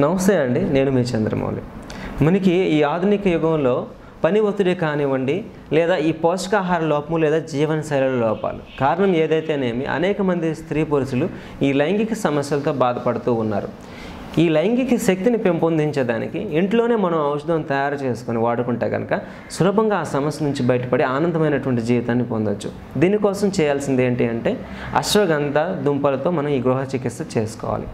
నమస్తే అండి, నేను మీ చంద్రమౌళి. మనకి ఈ ఆధునిక యుగంలో పని ఒత్తిడి కానివ్వండి, లేదా ఈ పోషకాహార లోపము లేదా జీవనశైలి లోపాలు కారణం ఏదైతేనేమి అనేక మంది స్త్రీ పురుషులు ఈ లైంగిక సమస్యలతో బాధపడుతూ ఉన్నారు. ఈ లైంగిక శక్తిని పెంపొందించేదానికి ఇంట్లోనే మనం ఔషధం తయారు చేసుకొని వాడుకుంటే కనుక సులభంగా ఆ సమస్య నుంచి బయటపడి ఆనందమైనటువంటి జీవితాన్ని పొందొచ్చు. దీనికోసం చేయాల్సింది ఏంటి అంటే అశ్వగంధ దుంపలతో మనం ఈ గృహ చికిత్స చేసుకోవాలి.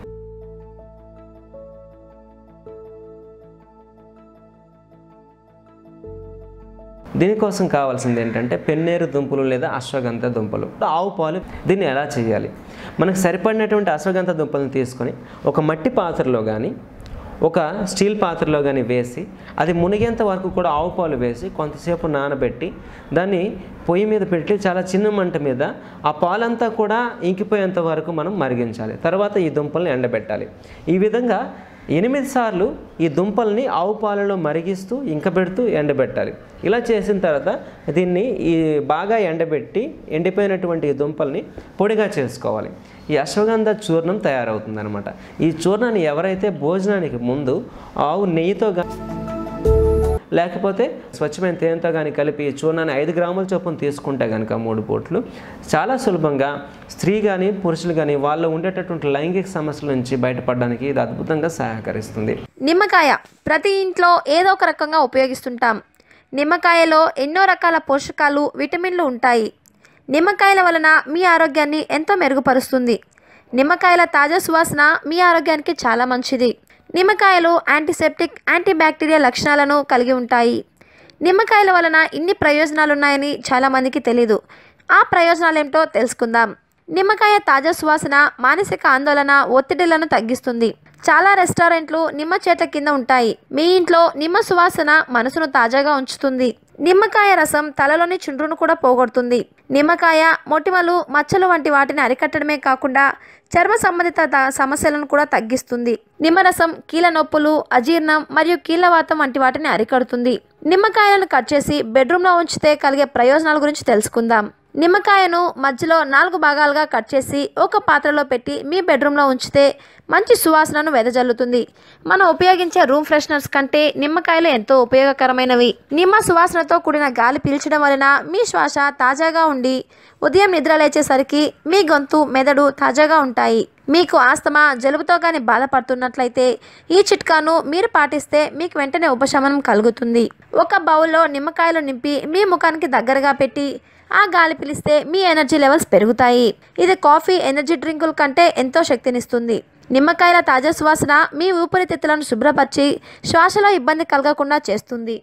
దీనికోసం కావాల్సింది ఏంటంటే పెన్నేరు దుంపలు లేదా అశ్వగంధ దుంపలు, ఆవు పాలు. దీన్ని ఎలా చేయాలి? మనకు సరిపడినటువంటి అశ్వగంధ దుంపలను తీసుకొని ఒక మట్టి పాత్రలో కానీ ఒక స్టీల్ పాత్రలో కానీ వేసి అది మునిగేంత వరకు కూడా ఆవు పాలు వేసి కొంతసేపు నానబెట్టి దాన్ని పొయ్యి మీద పెట్టి చాలా చిన్న మంట మీద ఆ పాలంతా కూడా ఇంకిపోయేంత వరకు మనం మరిగించాలి. తర్వాత ఈ దుంపల్ని ఎండబెట్టాలి. ఈ విధంగా 8 సార్లు ఈ దుంపల్ని ఆవు పాలలో మరిగిస్తూ ఇంకబెడుతూ ఎండబెట్టాలి. ఇలా చేసిన తర్వాత దీన్ని బాగా ఎండబెట్టి ఎండిపోయినటువంటి ఈ దుంపల్ని పొడిగా చేసుకోవాలి. ఈ అశ్వగంధ చూర్ణం తయారవుతుంది అనమాట. ఈ చూర్ణాన్ని ఎవరైతే భోజనానికి ముందు ఆవు నెయ్యితో లేకపోతే స్వచ్ఛమైన తేనెతో కానీ కలిపి చూర్ణాన్ని 5 గ్రాముల చొప్పున తీసుకుంటే కనుక 3 పూట్లు చాలా సులభంగా స్త్రీ కానీ పురుషులు కానీ వాళ్ళు ఉండేటటువంటి లైంగిక సమస్యల నుంచి బయటపడడానికి ఇది అద్భుతంగా సహకరిస్తుంది. నిమ్మకాయ ప్రతి ఇంట్లో ఏదో ఒక రకంగా ఉపయోగిస్తుంటాం. నిమ్మకాయలో ఎన్నో రకాల పోషకాలు, విటమిన్లు ఉంటాయి. నిమ్మకాయల వలన మీ ఆరోగ్యాన్ని ఎంతో మెరుగుపరుస్తుంది. నిమ్మకాయల తాజా సువాసన మీ ఆరోగ్యానికి చాలా మంచిది. నిమ్మకాయలు యాంటీసెప్టిక్, యాంటీబ్యాక్టీరియల్ లక్షణాలను కలిగి ఉంటాయి. నిమ్మకాయల వలన ఇన్ని ప్రయోజనాలు ఉన్నాయని చాలామందికి తెలీదు. ఆ ప్రయోజనాలు ఏమిటో తెలుసుకుందాం. నిమ్మకాయ తాజా సువాసన మానసిక ఆందోళన, ఒత్తిడిలను తగ్గిస్తుంది. చాలా రెస్టారెంట్లు నిమ్మ చెట్ల కింద ఉంటాయి. మీ ఇంట్లో నిమ్మ సువాసన మనసును తాజాగా ఉంచుతుంది. నిమ్మకాయ రసం తలలోని చుండ్రును కూడా పోగొడుతుంది. నిమ్మకాయ మొటిమలు, మచ్చలు వంటి వాటిని అరికట్టడమే కాకుండా చర్మ సంబంధిత సమస్యలను కూడా తగ్గిస్తుంది. నిమ్మరసం కీళ్ళ నొప్పులు, అజీర్ణం మరియు కీళ్ళవాతం వంటి వాటిని అరికడుతుంది. నిమ్మకాయలను కట్ చేసి బెడ్రూమ్లో ఉంచితే కలిగే ప్రయోజనాల గురించి తెలుసుకుందాం. నిమ్మకాయను మధ్యలో 4 భాగాలుగా కట్ చేసి ఒక పాత్రలో పెట్టి మీ బెడ్రూమ్లో ఉంచితే మంచి సువాసనను వెదజల్లుతుంది. మనం ఉపయోగించే రూమ్ ఫ్రెషనర్స్ కంటే నిమ్మకాయలు ఎంతో ఉపయోగకరమైనవి. నిమ్మ సువాసనతో కూడిన గాలి పీల్చడం వలన మీ శ్వాస తాజాగా ఉండి ఉదయం నిద్ర లేచేసరికి మీ గొంతు, మెదడు తాజాగా ఉంటాయి. మీకు ఆస్తమా, జలుబుతో కానీ బాధపడుతున్నట్లయితే ఈ చిట్కాను మీరు పాటిస్తే మీకు వెంటనే ఉపశమనం కలుగుతుంది. ఒక బౌల్లో నిమ్మకాయలు నింపి మీ ముఖానికి దగ్గరగా పెట్టి ఆ గాలి పీలిస్తే మీ ఎనర్జీ లెవెల్స్ పెరుగుతాయి. ఇది కాఫీ, ఎనర్జీ డ్రింకుల కంటే ఎంతో శక్తినిస్తుంది. నిమ్మకాయల తాజా సువాసన మీ ఊపిరితిత్తులను శుభ్రపరిచి శ్వాసలో ఇబ్బంది కలగకుండా చేస్తుంది.